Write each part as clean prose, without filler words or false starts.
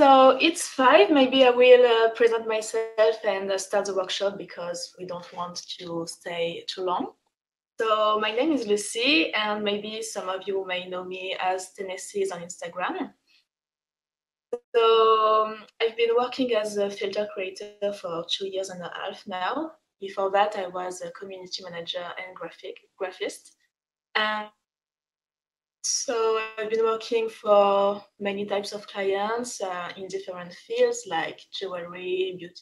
So it's 5. Maybe I will present myself and start the workshop because we don't want to stay too long. So my name is Lucy, and maybe some of you may know me as Tenessees on Instagram. So I've been working as a filter creator for 2.5 years now. Before that, I was a community manager and graphist. And so I've been working for many types of clients in different fields like jewelry, beauty,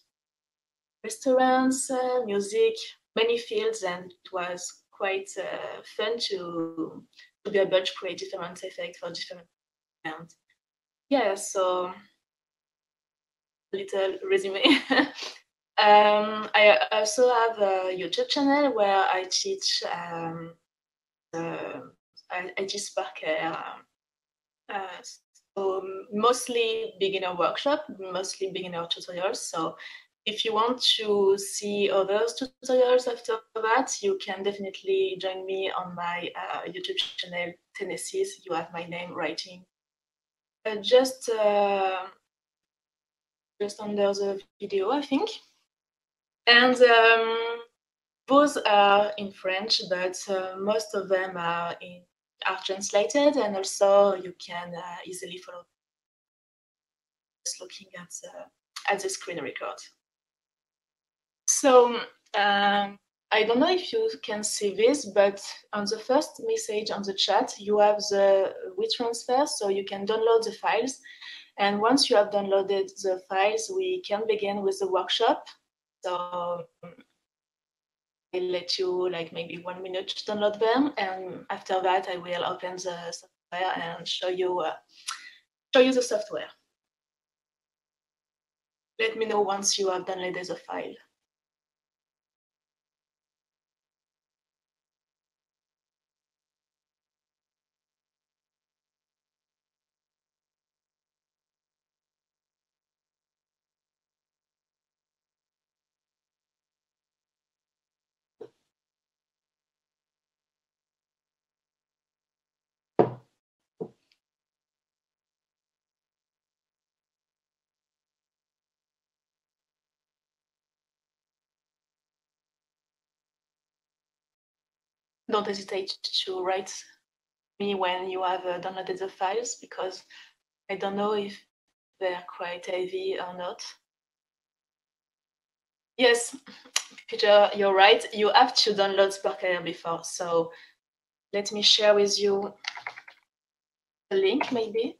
restaurants, music, many fields, and it was quite fun to be able to create different effects for different clients. Yeah, so a little resume. I also have a YouTube channel where I teach I teach Sparker. So mostly beginner workshop, mostly beginner tutorials. So if you want to see other tutorials after that, you can definitely join me on my YouTube channel, Tenessees. You have my name writing just under the video, I think. And those are in French, but most of them are translated, and also you can easily follow just looking at the screen record. So I don't know if you can see this, but on the first message on the chat, you have the WeTransfer, so you can download the files. And once you have downloaded the files, we can begin with the workshop. So I'll let you like maybe 1 minute to download them, and after that, I will open the software and show you the software. Let me know once you have downloaded the file. Don't hesitate to write me when you have downloaded the files, because I don't know if they're quite heavy or not. Yes, Peter, you're right. You have to download Sparker before. So let me share with you the link, maybe.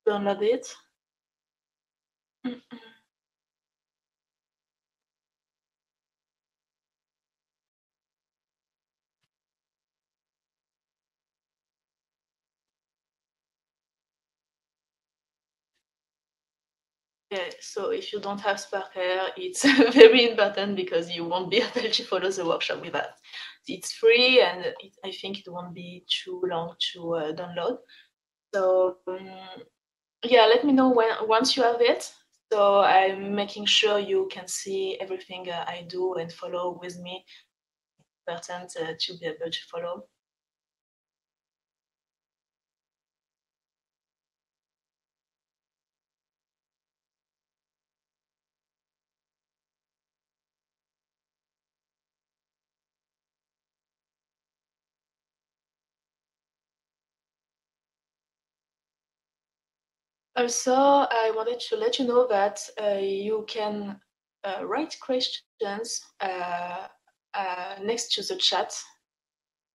Download it. Yeah, so if you don't have Sparker, it's very important because you won't be able to follow the workshop with that. It's free, and I think it won't be too long to download. So yeah, let me know once you have it. So I'm making sure you can see everything I do and follow with me. Important to be able to follow. Also, I wanted to let you know that you can write questions next to the chat.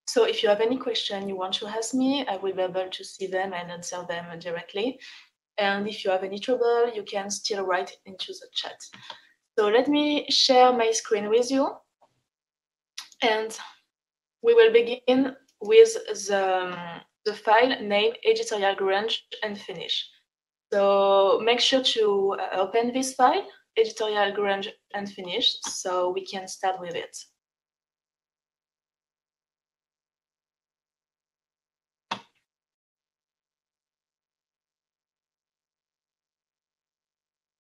So if you have any question you want to ask me, I will be able to see them and answer them directly. And if you have any trouble, you can still write into the chat. So let me share my screen with you. And we will begin with the file named Editorial Grunge and Finish. So make sure to open this file, Editorial Grunge and Finish, so we can start with it.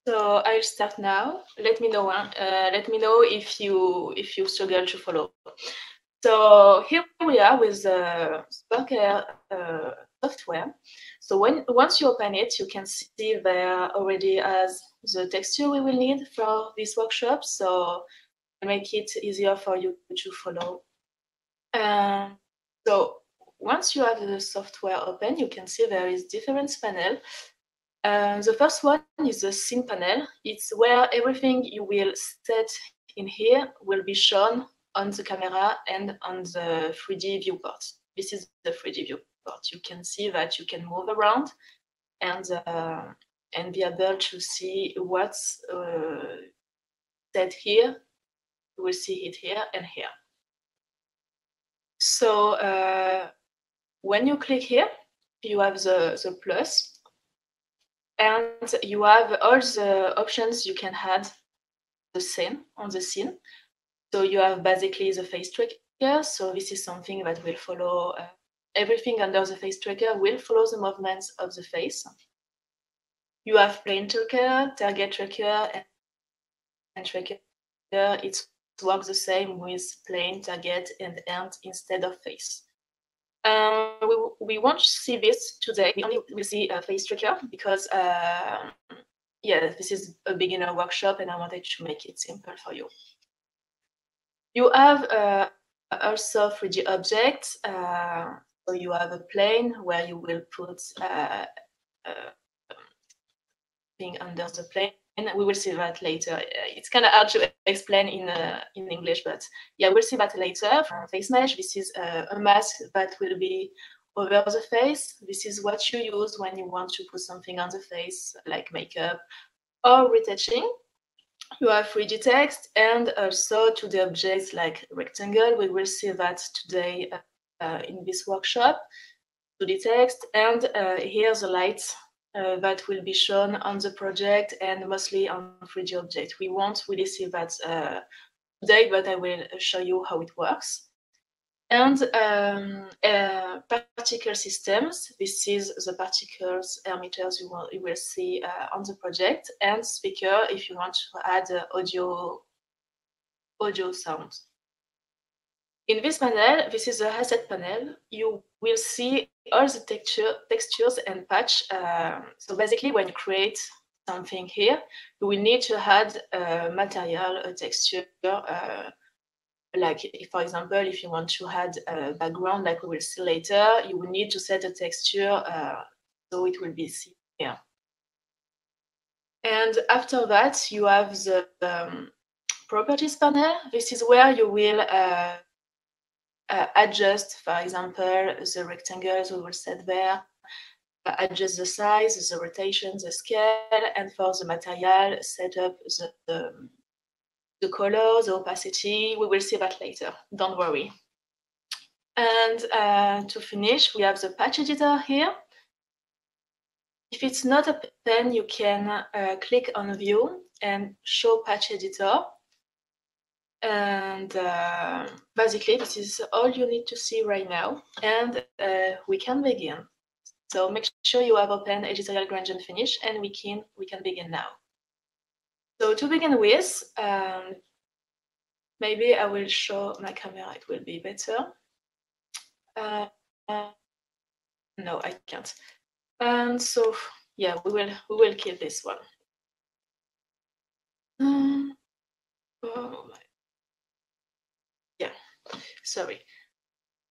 So I'll start now. Let me know. Let me know if you struggle to follow. So here we are with the Sparker software. So once you open it, you can see there already has the texture we will need for this workshop. So make it easier for you to follow. So once you have the software open, you can see there is different panel. The first one is the scene panel. It's where everything you will set in here will be shown on the camera and on the 3D viewport. This is the 3D viewport. You can see that you can move around and be able to see what's set here. You will see it here and here. So when you click here, you have the plus, and you have all the options you can add on the scene. So you have basically the face tracker. So this is something that will follow everything under the face tracker will follow the movements of the face. You have plane tracker, target tracker, and tracker. It works the same with plane, target, and hand instead of face. We won't see this today. We only will see a face tracker because, this is a beginner workshop and I wanted to make it simple for you. You have also 3D objects. So you have a plane where you will put thing under the plane. And we will see that later. It's kind of hard to explain in English, but yeah, we'll see that later. For face mesh, this is a mask that will be over the face. This is what you use when you want to put something on the face, like makeup or retouching. You have 3D text and also 2D objects like rectangle. We will see that today in this workshop. 2D text, and here's the lights that will be shown on the project and mostly on 3D object. We won't really see that today, but I will show you how it works. And particle systems. This is the particles emitters you will see on the project, and speaker if you want to add audio sound. In this panel, this is the asset panel. You will see all the textures and patch. So basically, when you create something here, you will need to add a material, a texture. Like, for example, if you want to add a background, like we will see later, you will need to set a texture so it will be seen here. And after that, you have the properties panel. This is where you will adjust, for example, the rectangles we will set there, adjust the size, the rotation, the scale, and for the material, set up the color, the opacity. We will see that later, don't worry. And to finish, we have the patch editor here. If it's not a pen, you can click on view and show patch editor. And basically, this is all you need to see right now. And we can begin. So make sure you have open Editorial Grunge and Finish, and we can begin now. So to begin with, maybe I will show my camera. It will be better. No, I can't. And so yeah, we will kill this one. Oh my. Yeah, sorry.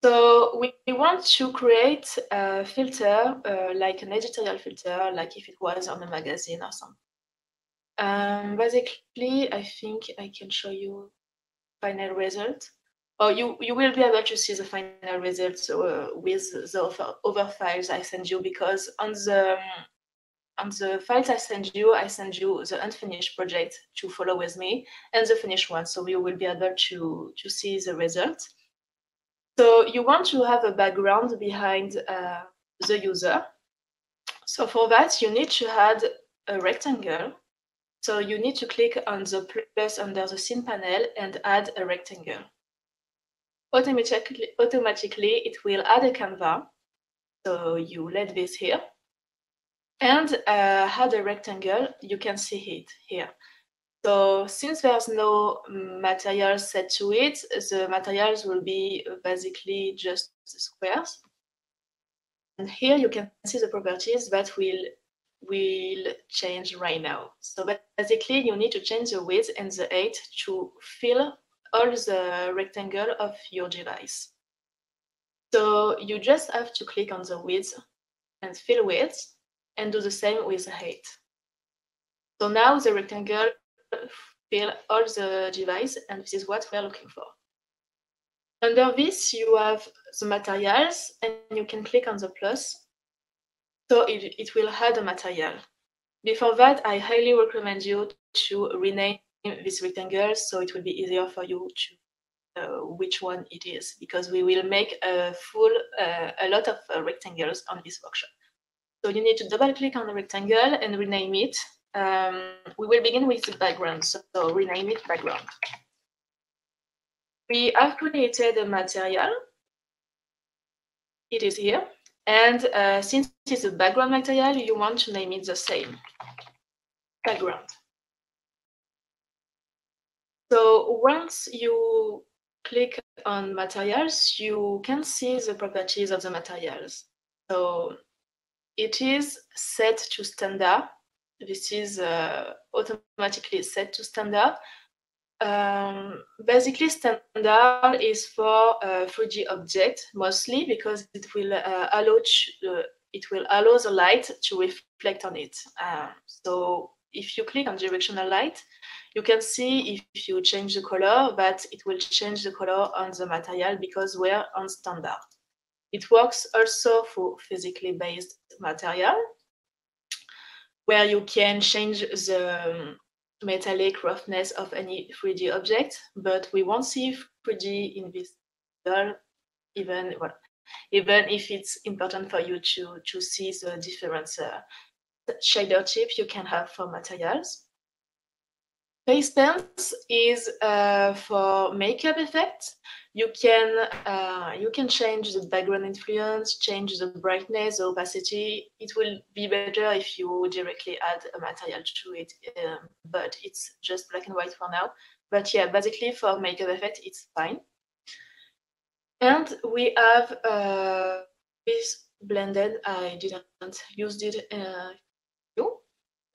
So we want to create a filter, like an editorial filter, like if it was on a magazine or something. Basically, I think I can show you final result. Or you will be able to see the final results with the other files I send you, because on the files I send you the unfinished project to follow with me and the finished one, so you will be able to see the result. So you want to have a background behind the user. So for that, you need to add a rectangle. So you need to click on the plus under the scene panel and add a rectangle. Automatically, it will add a canvas. So you let this here. And add a rectangle, you can see it here. So since there's no material set to it, the materials will be basically just the squares. here you can see the properties that will change right now. So basically, you need to change the width and the height to fill all the rectangle of your device. So you just have to click on the width and fill width and do the same with the height. So now the rectangle fill all the device, and this is what we are looking for. Under this, you have the materials, and you can click on the plus. So it will add a material. Before that, I highly recommend you to rename this rectangle so it will be easier for you to which one it is, because we will make a lot of rectangles on this workshop. So you need to double click on the rectangle and rename it. We will begin with the background, so rename it background. We have created a material. It is here. And since it's a background material, you want to name it the same, background. So once you click on materials, you can see the properties of the materials. So it is set to standard. This is automatically set to standard. Basically, standard is for 3D object mostly because it will allow the light to reflect on it. So if you click on directional light, you can see if you change the color, but it will change the color on the material because we're on standard. It works also for physically based material, where you can change the metallic roughness of any 3D object, but we won't see 3D in this even if it's important for you to see the different shader chip you can have for materials. Face pens is for makeup effects. You can change the background influence, change the brightness, the opacity. It will be better if you directly add a material to it, but it's just black and white for now. But yeah, basically for makeup effect, it's fine. And we have this blended. I didn't use it.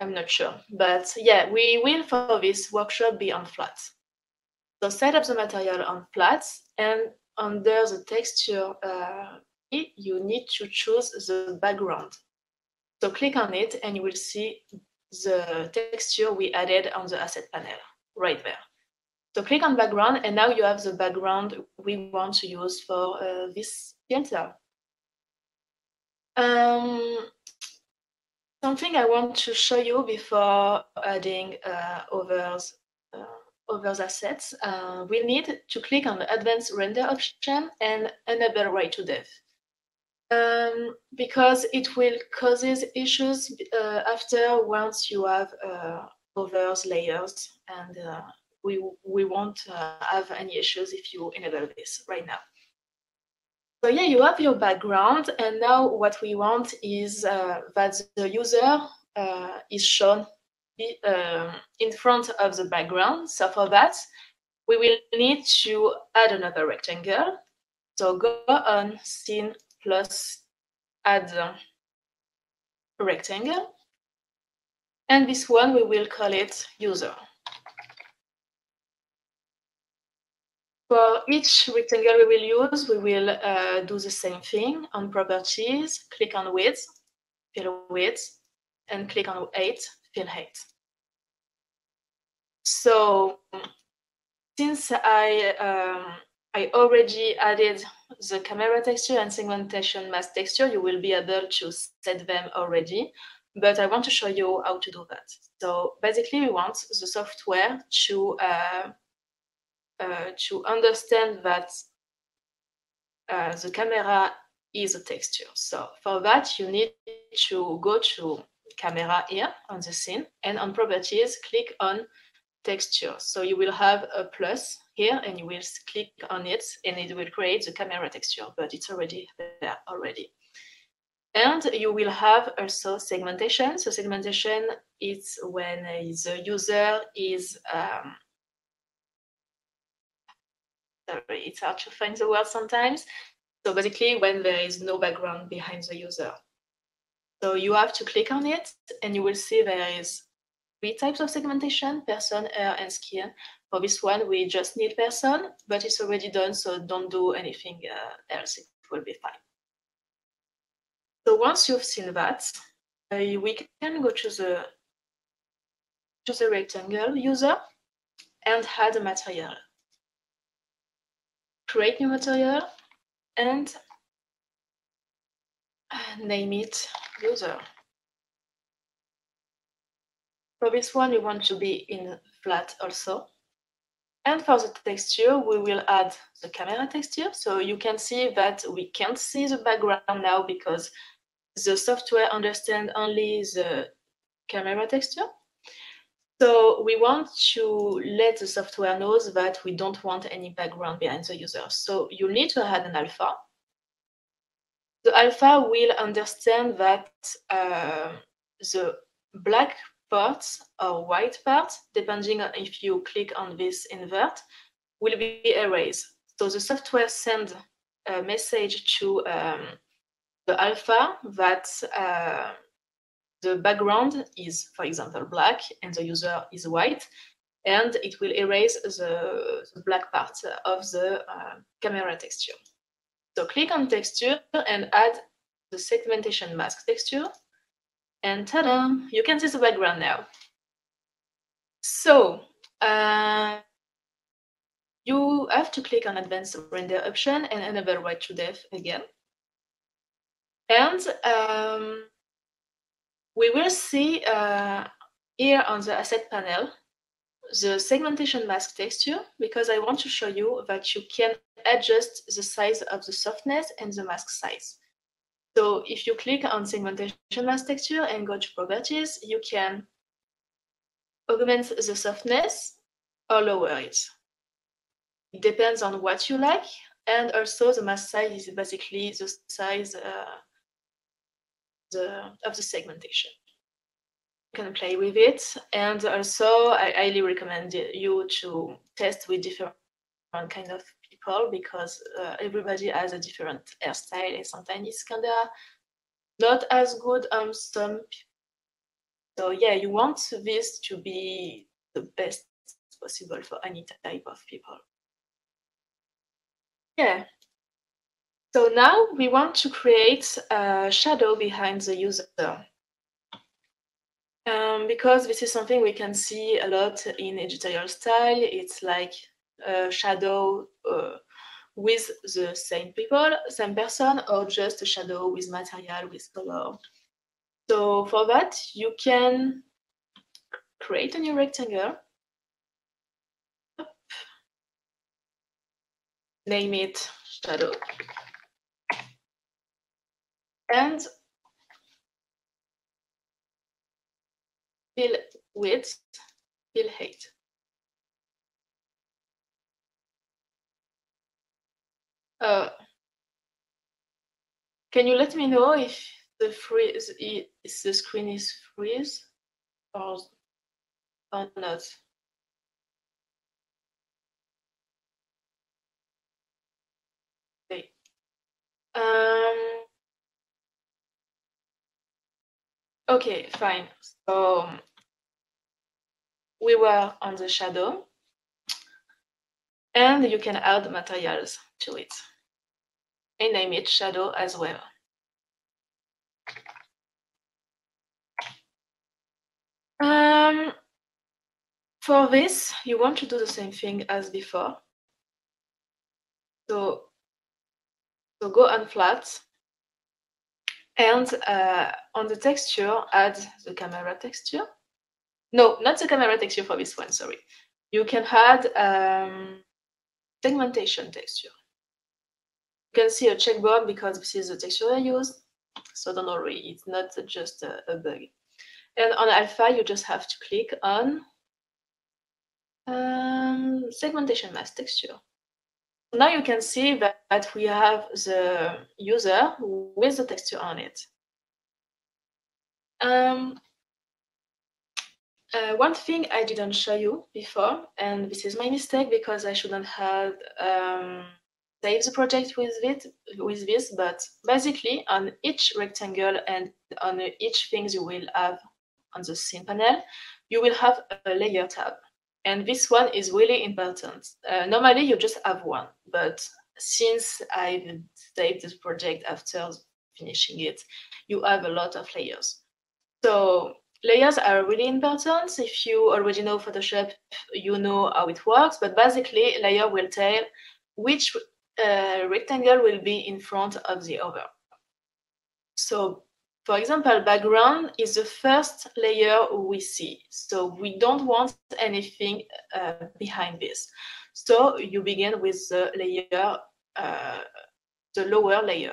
I'm not sure, but yeah, we will for this workshop be on flat. So set up the material on flat, and under the texture, you need to choose the background. So click on it, and you will see the texture we added on the asset panel right there. So click on background, and now you have the background we want to use for this filter. Something I want to show you before adding others assets, we'll need to click on the Advanced Render option and enable Write to Dev. Because it will cause issues after once you have others layers, and we won't have any issues if you enable this right now. So yeah, you have your background, and now what we want is that the user is shown in front of the background. So for that, we will need to add another rectangle. So go on Scene plus Add Rectangle. And this one, we will call it User. For each rectangle we will use, we will do the same thing. On Properties, click on Width, fill Width, and click on Height, fill Height. So since I already added the camera texture and segmentation mask texture, you will be able to set them already, but I want to show you how to do that. So basically, we want the software to understand that the camera is a texture. So for that, you need to go to camera here on the scene, and on properties, click on texture. So you will have a plus here, and you will click on it, and it will create the camera texture, but it's already there already. And you will have also segmentation. So segmentation is when the user is sorry, it's hard to find the word sometimes. So basically when there is no background behind the user. So you have to click on it and you will see there is 3 types of segmentation: person, hair, and skin. For this one, we just need person, but it's already done, so don't do anything else, it will be fine. So once you've seen that, we can go to the rectangle user and add a material. Create new material and name it user. For this one, we want to be in flat also. And for the texture, we will add the camera texture. So you can see that we can't see the background now because the software understands only the camera texture. So we want to let the software know that we don't want any background behind the user. So you need to add an alpha. The alpha will understand that the black parts or white parts, depending on if you click on this invert, will be erased. So the software sends a message to the alpha that the background is, for example, black and the user is white, and it will erase the black part of the camera texture. So click on texture and add the segmentation mask texture, and ta-da! You can see the background now. So you have to click on advanced render option and enable right to depth again. And we will see here on the asset panel the segmentation mask texture, because I want to show you that you can adjust the size of the softness and the mask size. So if you click on segmentation mask texture and go to properties, you can augment the softness or lower it. It depends on what you like, and also the mask size is basically the size of the segmentation. You can play with it, and also I highly recommend you to test with different kind of people, because everybody has a different hairstyle, and sometimes it's kind of not as good on some. So yeah, you want this to be the best possible for any type of people. Yeah. So now we want to create a shadow behind the user. Because this is something we can see a lot in editorial style. It's like a shadow with the same people, same person, or just a shadow with material, with color. So for that, you can create a new rectangle, name it shadow, and fill width, fill height. Can you let me know if the screen is freeze or not? Okay. Okay, fine. So we were on the shadow, and you can add materials to it and name it shadow as well. For this, you want to do the same thing as before. So go on flat, and on the texture, add the camera texture. No, not the camera texture for this one, sorry. You can add segmentation texture. You can see a checkboard because this is the texture I use. So don't worry, it's not just a bug. And on alpha, you just have to click on segmentation mask texture. Now you can see that we have the user with the texture on it. One thing I didn't show you before, and this is my mistake because I shouldn't have save the project with this, but basically on each rectangle and on each thing you will have on the scene panel, you will have a layer tab. And this one is really important. Normally you just have one, but since I've saved this project after finishing it, you have a lot of layers. So layers are really important. If you already know Photoshop, you know how it works, but basically layer will tell which rectangle will be in front of the other. So for example, background is the first layer we see. So we don't want anything behind this. So you begin with the layer, the lower layer.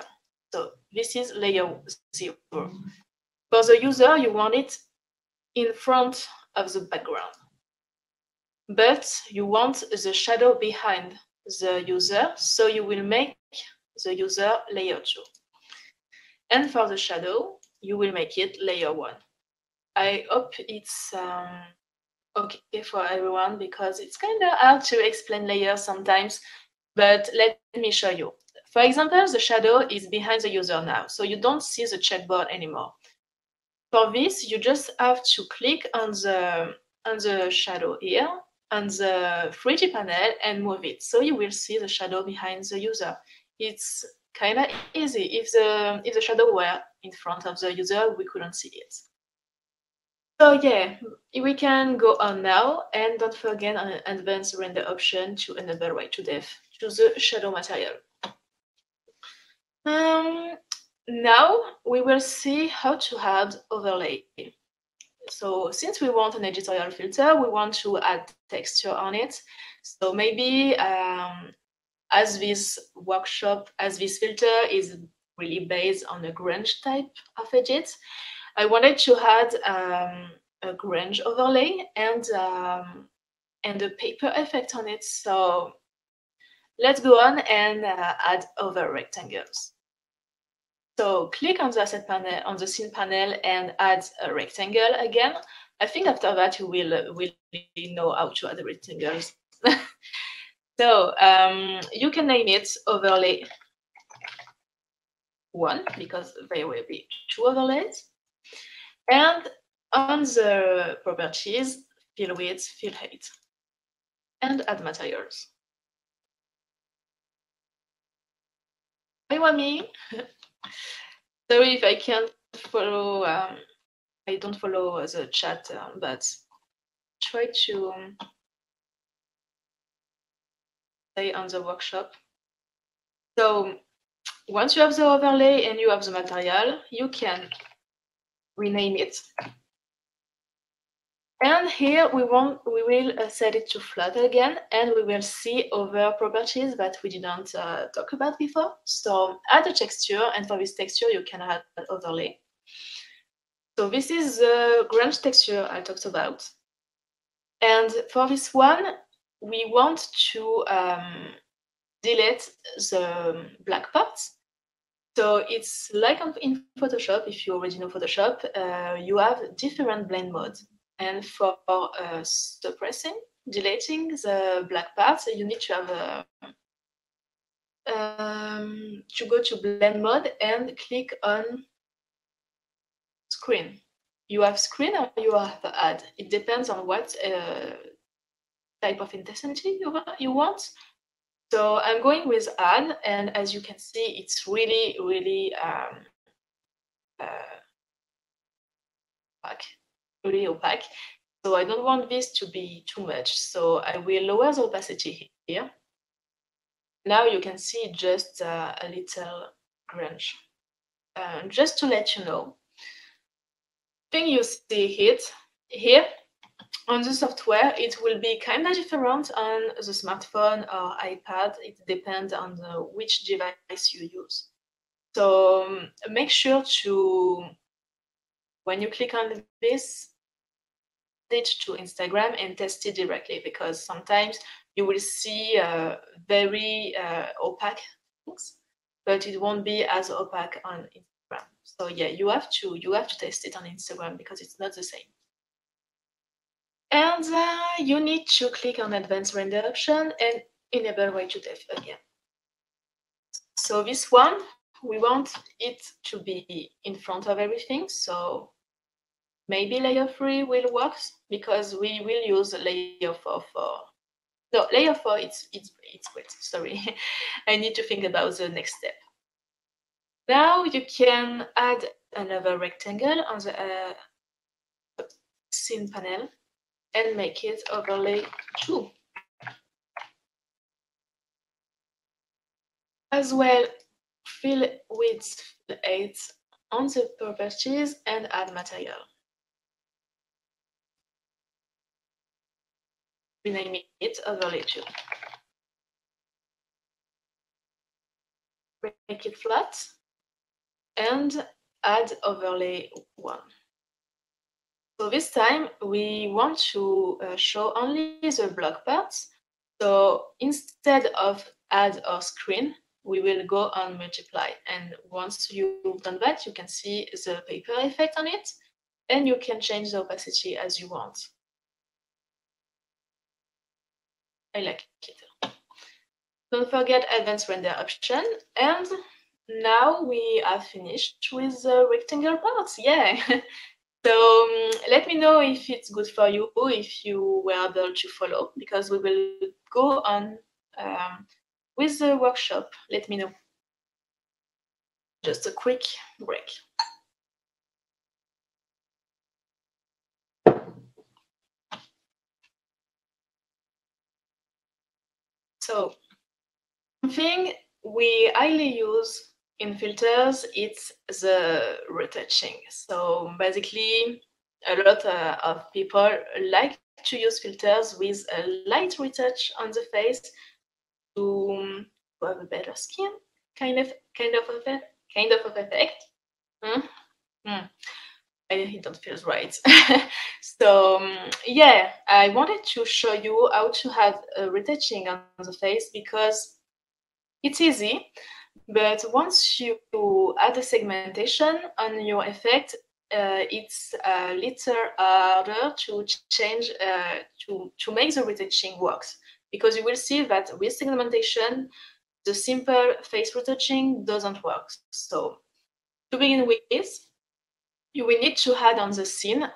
So this is layer 0. For the user, you want it in front of the background, but you want the shadow behind the user, so you will make the user layer 2. And for the shadow, you will make it layer 1. I hope it's okay for everyone, because it's kind of hard to explain layers sometimes, but let me show you. For example, the shadow is behind the user now, so you don't see the checkboard anymore. For this, you just have to click on the shadow here on the 3D panel and move it, so you will see the shadow behind the user. It's kind of easy. If the shadow were in front of the user, we couldn't see it. So yeah, we can go on now, and don't forget an advanced render option to enable right to depth to the shadow material. Now we will see how to add overlay. So since we want an editorial filter, we want to add texture on it. So maybe as this filter is really based on a grunge type of edit, I wanted to add a grunge overlay and a paper effect on it. So let's go on and add over rectangles. So click on the asset panel, on the scene panel, and add a rectangle again. I think after that you will know how to add the rectangles. So you can name it overlay 1, because there will be 2 overlays. And on the properties, fill width, fill height, and add materials. Hi, Wami. Sorry if I can't follow, I don't follow the chat, but try to stay on the workshop. So once you have the overlay and you have the material, you can rename it. And here we will set it to flat again, and we will see other properties that we didn't talk about before. So add a texture, and for this texture you can add an overlay. So this is the grunge texture I talked about. And for this one, we want to delete the black parts. So it's like in Photoshop. If you already know Photoshop, you have different blend modes. And for suppressing, deleting the black parts, you need to have to go to blend mode and click on screen. You have screen or you have add. It depends on what type of intensity you want. So I'm going with add, and as you can see, it's really, really opaque. So I don't want this to be too much. So I will lower the opacity here. Now you can see just a little grunge. Just to let you know, thing you see it here on the software, it will be kind of different on the smartphone or iPad. It depends on which device you use. So make sure to, when you click on this, it to Instagram and test it directly, because sometimes you will see very opaque things, but it won't be as opaque on Instagram. So yeah, you have to test it on Instagram because it's not the same. And you need to click on Advanced Render option and enable Right to Depth again. So this one, we want it to be in front of everything. So maybe layer 3 will work because we will use layer 4 for. No, layer 4, it's great. Sorry, I need to think about the next step. Now you can add another rectangle on the scene panel and make it overlay 2. As well, fill with 8 on the properties and add material. Rename it overlay 2. Make it flat and add overlay 1. So this time we want to show only the block parts. So instead of add or screen, we will go on multiply. And once you've done that, you can see the paper effect on it, and you can change the opacity as you want. I like it. Don't forget advanced render option. And now we are finished with the rectangle parts. Yeah. So let me know if it's good for you, if you were able to follow, because we will go on with the workshop. Let me know. Just a quick break. So something we highly use in filters, it's the retouching. So basically, a lot of people like to use filters with a light retouch on the face to have a better skin, kind of effect. It don't feel right. So yeah, I wanted to show you how to have a retouching on the face because it's easy, but once you add a segmentation on your effect, it's a little harder to change to make the retouching works, because you will see that with segmentation, the simple face retouching doesn't work. So to begin with, you will need to add on the scene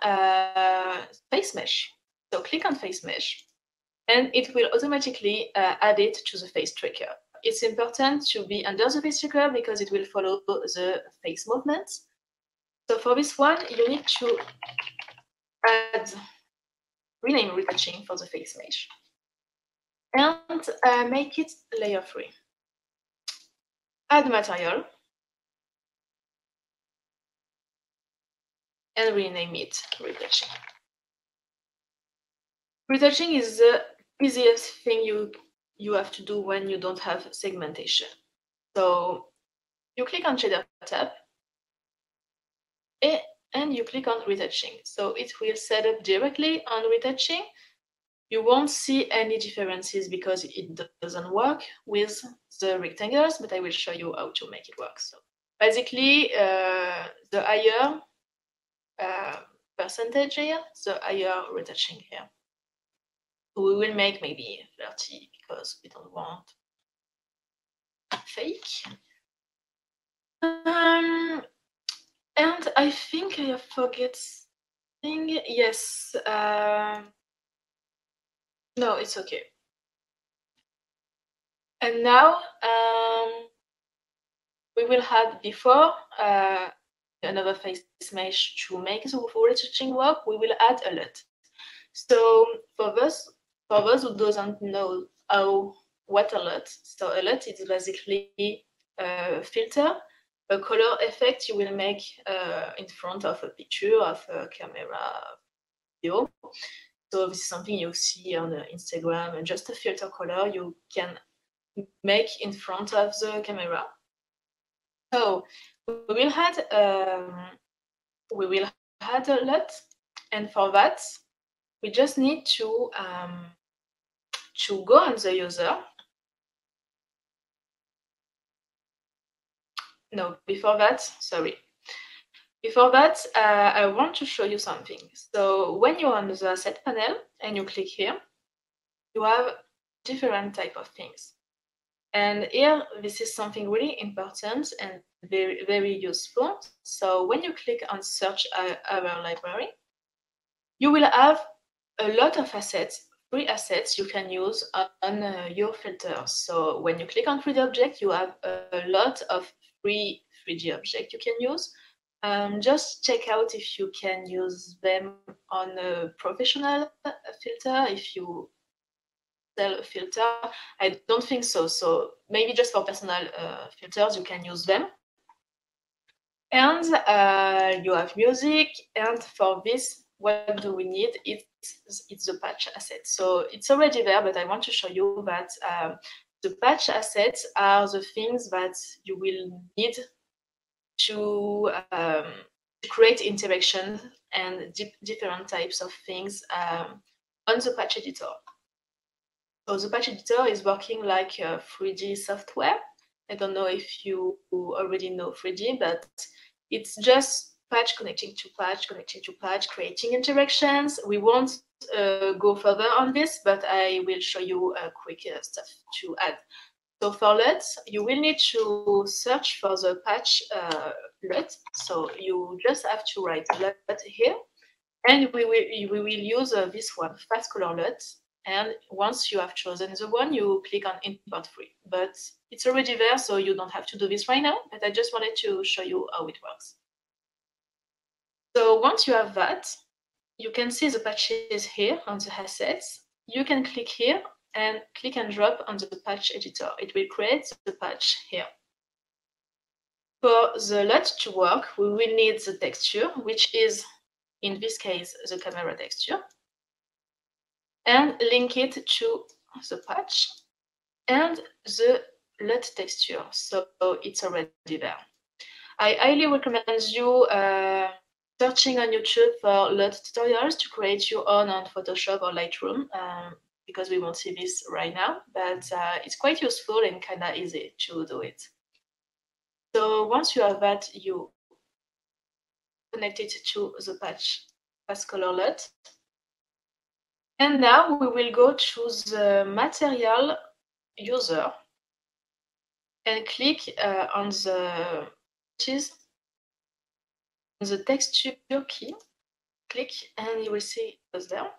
face mesh. So click on face mesh, and it will automatically add it to the face tracker. It's important to be under the face tracker because it will follow the face movements. So for this one, you need to rename retouching for the face mesh and make it layer 3. Add material and rename it retouching. Retouching is the easiest thing you have to do when you don't have segmentation. So you click on shader tab and you click on retouching. So it will set up directly on retouching. You won't see any differences because it doesn't work with the rectangles, but I will show you how to make it work. So basically, the higher percentage here, the higher retouching here. We will make maybe 30 because we don't want fake. And I think I forget something. Yes. No, it's okay. And now we will add before another face mesh to make the retouching work. We will add a LUT. So for those who doesn't know what a LUT, so a LUT is basically a filter, a color effect you will make in front of a picture, of a camera, video. So this is something you see on Instagram, and just a filter color you can make in front of the camera. So we will add a LUT, and for that we just need to go on the user. No, before that, sorry. Before that, I want to show you something. So when you're on the asset panel and you click here, you have different type of things. And here, this is something really important and very, very useful. So when you click on search our library, you will have a lot of assets, free assets you can use on your filters. So when you click on 3D object, you have a lot of free 3D object you can use. Just check out if you can use them on a professional filter. If you sell a filter, I don't think so. So maybe just for personal filters, you can use them. And you have music. And for this, what do we need? It's the patch asset. So it's already there, but I want to show you that the patch assets are the things that you will need to create interaction and different types of things on the patch editor. So the patch editor is working like 3D software. I don't know if you already know 3D, but it's just patch connecting to patch, creating interactions. We won't go further on this, but I will show you quick stuff to add. So for LUT, you will need to search for the patch LUT. So you just have to write LUT here. And we will use this one, fast color LUT. And once you have chosen the one, you click on import free. But it's already there, so you don't have to do this right now. But I just wanted to show you how it works. So once you have that, you can see the patches here on the assets. You can click here and click and drop on the patch editor. It will create the patch here. For the LUT to work, we will need the texture, which is, in this case, the camera texture, and link it to the patch and the LUT texture. So it's already there. I highly recommend you searching on YouTube for LUT tutorials to create your own on Photoshop or Lightroom, because we won't see this right now, but it's quite useful and kind of easy to do it. So once you have that, you connect it to the patch fast color LUT. And now we will go to the material user and click on the texture key. Click and you will see it goes there.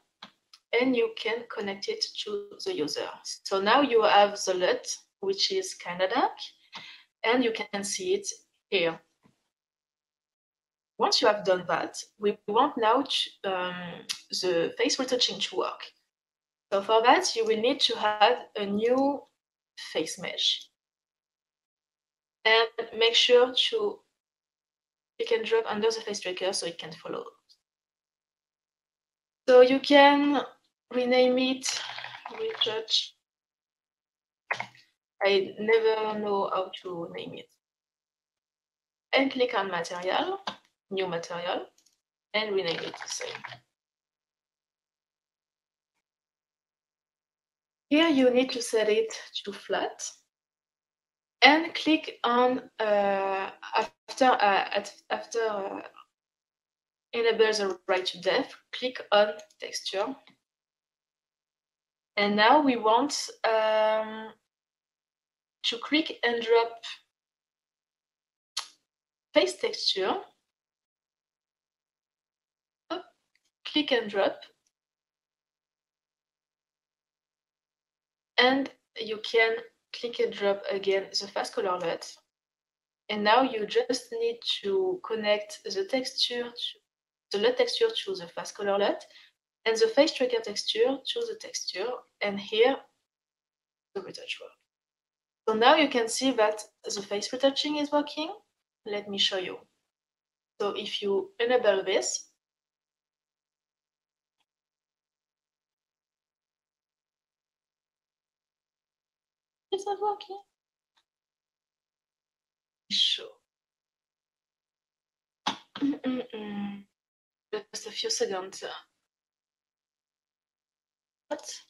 And you can connect it to the user. So now you have the LUT, which is kind of dark, and you can see it here. Once you have done that, we want now the face retouching to work. So for that, you will need to add a new face mesh. And make sure to click and drop under the face tracker so it can follow. So you can rename it Retouch. I never know how to name it. And click on Material, New Material, and rename it the same. Here you need to set it to flat. And click on after enable the right to depth, click on texture. And now we want to click and drop face texture. Click and drop. And you can click and drop again the fast color LUT. And now you just need to connect the texture, the LUT texture to the fast color LUT, and the face tracker texture to the texture, and here the retouch work. So now you can see that the face retouching is working. Let me show you. So if you enable this, is that working? Sure. Just a few seconds. What?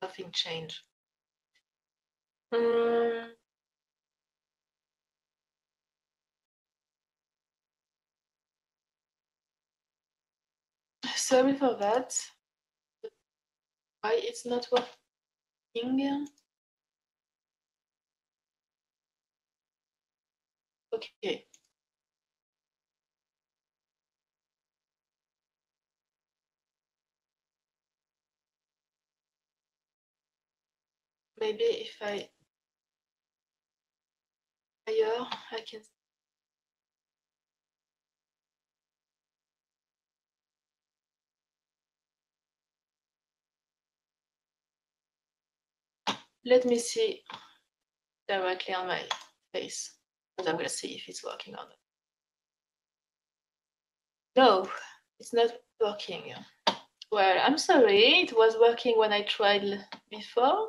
Nothing changed. Sorry for that. Why it's not working? Okay. Maybe if I higher, I can. Let me see directly on my face, and I will see if it's working or not. No, it's not working. Well, I'm sorry. It was working when I tried before.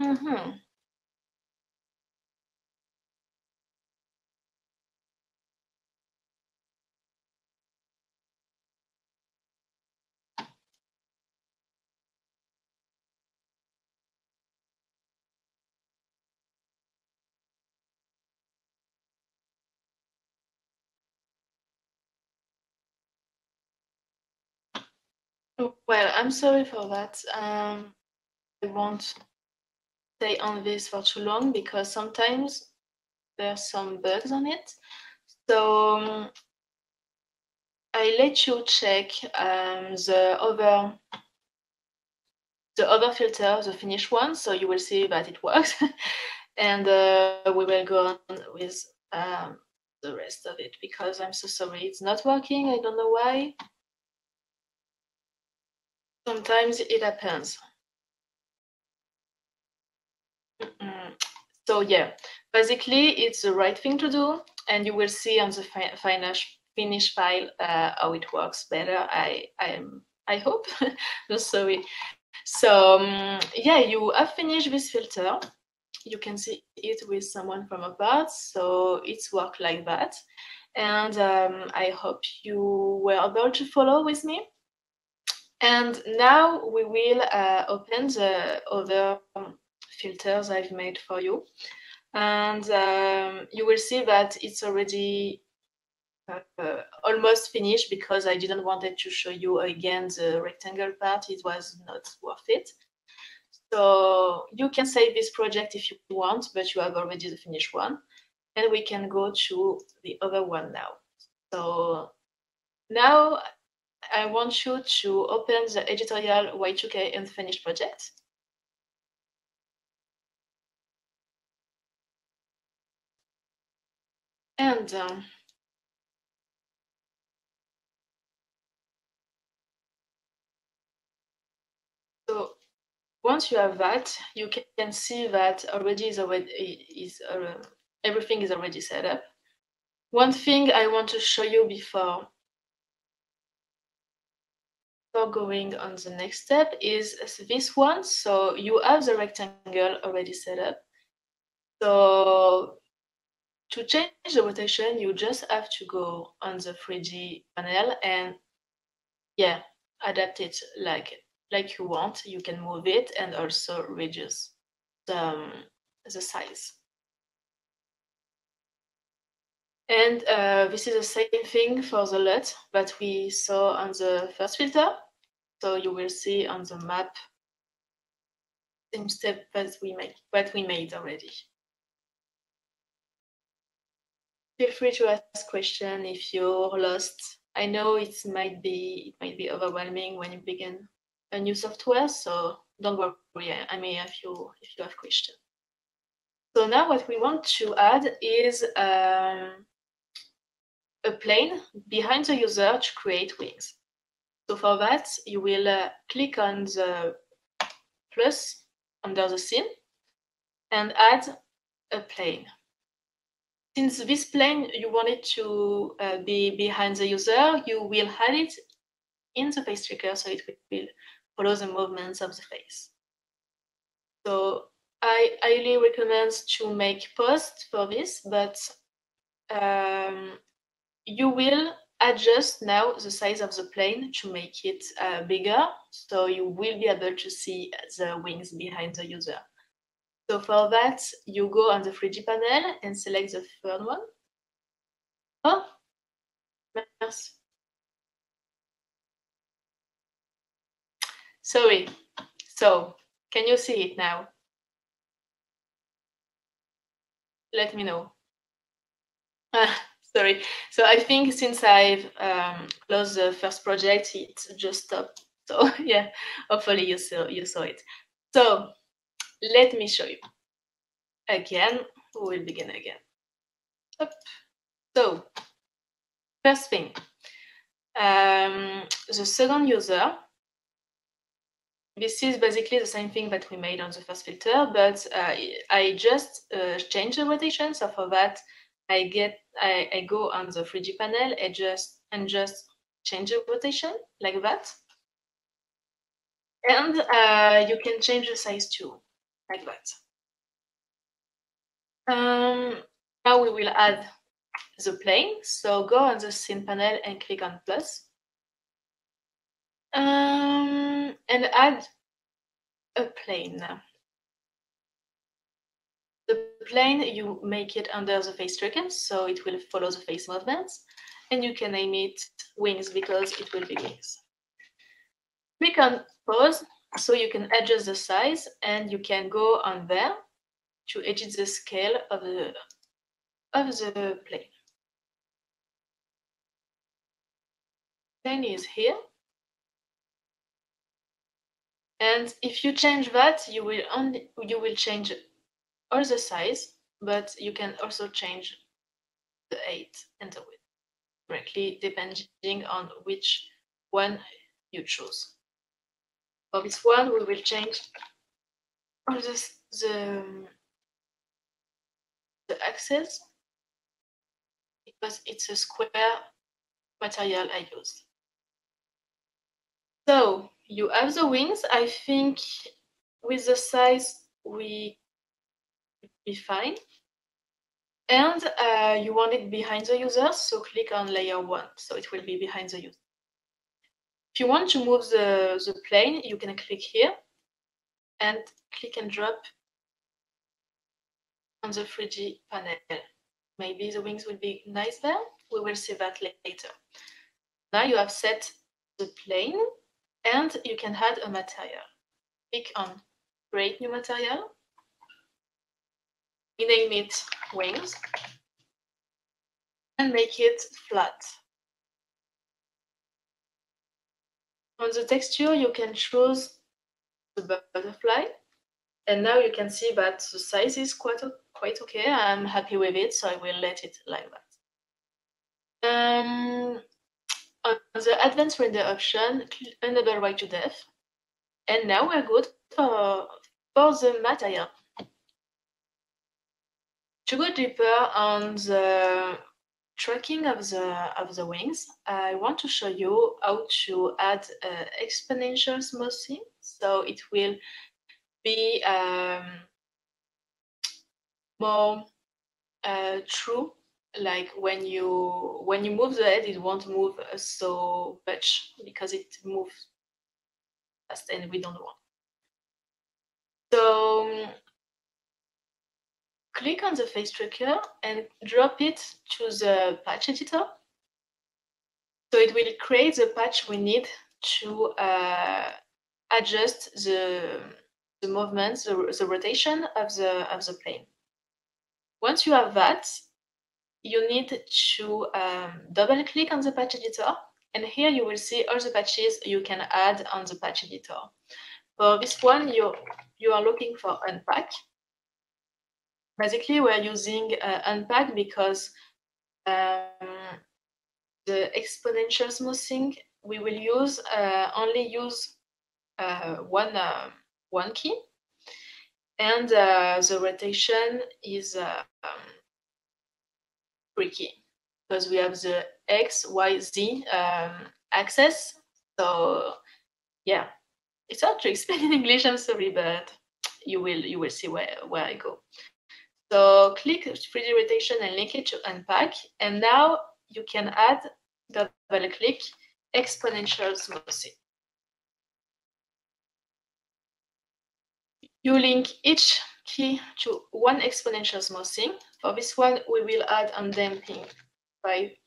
Mm-hmm. Well, I'm sorry for that. I won't stay on this for too long because sometimes there's some bugs on it. So I let you check the other filter, the finished one, so you will see that it works. And we will go on with the rest of it because I'm so sorry it's not working. I don't know why. Sometimes it happens. So yeah, basically it's the right thing to do, and you will see on the finish file how it works better. I hope. No, sorry. So yeah, you have finished this filter. You can see it with someone from apart, so it's worked like that. And I hope you were able to follow with me. And now we will open the other filters I've made for you. And you will see that it's already almost finished because I didn't want to show you again the rectangle part. It was not worth it. So you can save this project if you want, but you have already the finished one. And we can go to the other one now. So now I want you to open the Editorial Y2K Unfinished project. And so once you have that, you can see that everything is already set up. One thing I want to show you before going on the next step is this one. So you have the rectangle already set up. So to change the rotation, you just have to go on the 3D panel and yeah, adapt it like you want. You can move it and also reduce the size. And this is the same thing for the LUT that we saw on the first filter. So you will see on the map same step that we made already. Feel free to ask question if you're lost. I know it might be overwhelming when you begin a new software, so don't worry. I may if you have questions. So now what we want to add is a plane behind the user to create wings. So for that, you will click on the plus under the scene and add a plane. Since this plane you want it to be behind the user, you will add it in the face tracker so it will follow the movements of the face. So I highly recommend to make posts for this, but you will adjust now the size of the plane to make it bigger, so you will be able to see the wings behind the user. So for that, you go on the 3D panel and select the third one. Oh, merci. Sorry. So, can you see it now? Let me know. Sorry. So I think since I've closed the first project, it just stopped. So yeah, hopefully you saw it. So let me show you. Again, we will begin again. Up. So first thing, the second user. This is basically the same thing that we made on the first filter, but I just change the rotation. So for that, I go on the 3D panel and just change the rotation like that. And you can change the size too, like that. Now we will add the plane. So go on the scene panel and click on plus. And add a plane. The plane, you make it under the face token, so it will follow the face movements. And you can name it wings because it will be wings. Click on pause, so you can adjust the size, and you can go on there to edit the scale of the plane. Plane is here. And if you change that, you will change all the size, but you can also change the height and the width directly depending on which one you choose. For this one, we will change all the axis because it's a square material I used. So you have the wings. I think with the size we be fine. And you want it behind the user, so click on layer 1, so it will be behind the user. If you want to move the plane, you can click here and click and drop on the 3D panel. Maybe the wings will be nice there. We will see that later. Now you have set the plane and you can add a material. Click on create new material. Name it wings and make it flat. On the texture, you can choose the butterfly. And now you can see that the size is quite okay. I'm happy with it, so I will let it like that. On the advanced render option, enable right to depth. And now we're good for the material. To go deeper on the tracking of the wings, I want to show you how to add exponential smoothing. So it will be more true. Like when you move the head, it won't move so much because it moves fast, and we don't want. So click on the face tracker and drop it to the patch editor. So it will create the patch we need to adjust the movements, the rotation of the plane. Once you have that, you need to double click on the patch editor, and here you will see all the patches you can add on the patch editor. For this one, you are looking for unpack. Basically, we're using unpack because the exponential smoothing we will only use one key, and the rotation is tricky because we have the X, Y, Z axis. So yeah, it's hard to explain in English. I'm sorry, but you will see where I go. So click 3D rotation and link it to unpack, and now you can add double click exponential smoothing. You link each key to one exponential smoothing. For this one, we will add undamping 500.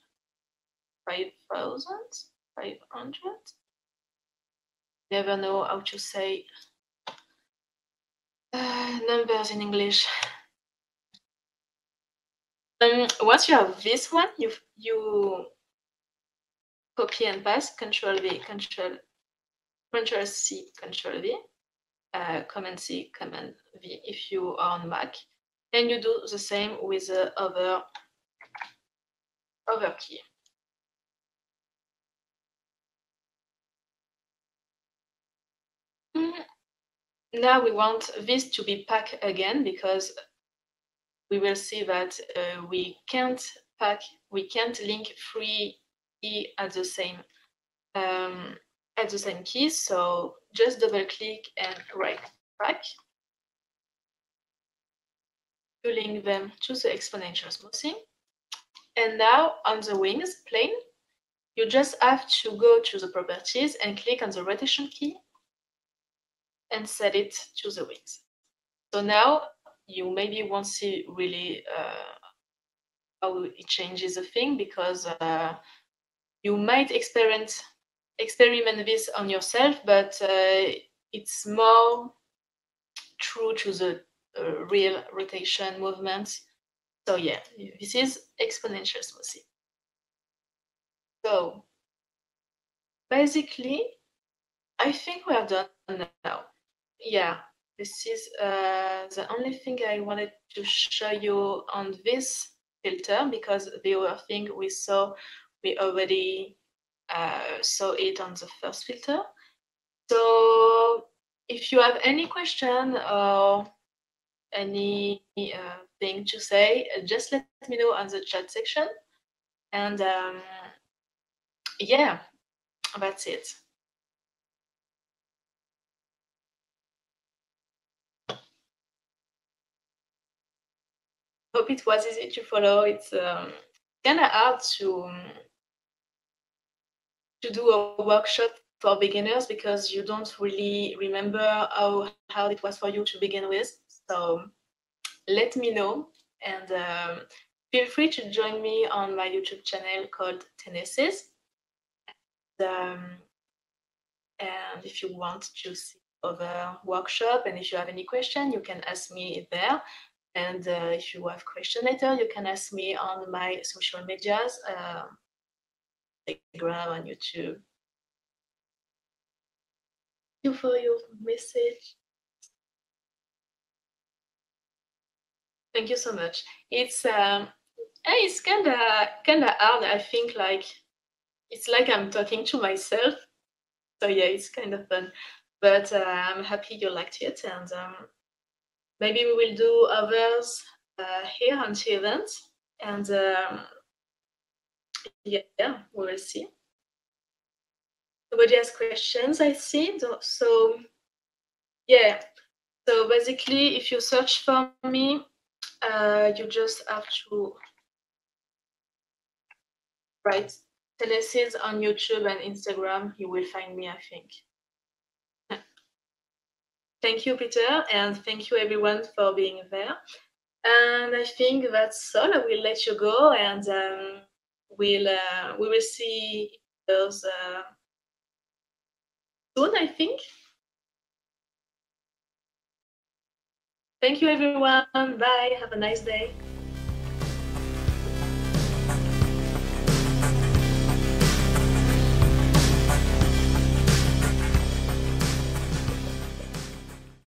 never know how to say numbers in English. Once you have this one, you copy and paste, Control V, Control C, Control V, Command C, Command V if you are on Mac, and you do the same with the other key. Now we want this to be packed again because we will see that we can't link three key at the same keys. So just double click and right pack to link them to the exponential smoothing. And now on the wings plane, you just have to go to the properties and click on the rotation key and set it to the wings. So now you maybe won't see really how it changes the thing because you might experiment this on yourself, but it's more true to the real rotation movements. So yeah, this is exponential smoothing. So basically, I think we are done now. Yeah, this is the only thing I wanted to show you on this filter because the other thing we saw, we already saw it on the first filter. So if you have any question or any thing to say, just let me know on the chat section. And yeah, that's it. Hope it was easy to follow. It's kind of hard to do a workshop for beginners because you don't really remember how hard it was for you to begin with. So let me know, and feel free to join me on my YouTube channel called Tenessees. And if you want to see other workshop and if you have any question, you can ask me there. And if you have question later, you can ask me on my social medias, Instagram and YouTube. Thank you for your message. Thank you so much. It's kind of hard. I think it's like I'm talking to myself. So yeah, it's kind of fun. But I'm happy you liked it, and maybe we will do others here on Tevent, and yeah, we will see. Nobody has questions, I see. So yeah, so basically, if you search for me, you just have to write Tenessees on YouTube and Instagram. You will find me, I think. Thank you, Peter, and thank you everyone for being there. And I think that's all. I will let you go, and we will see those soon, I think. Thank you, everyone. Bye. Have a nice day.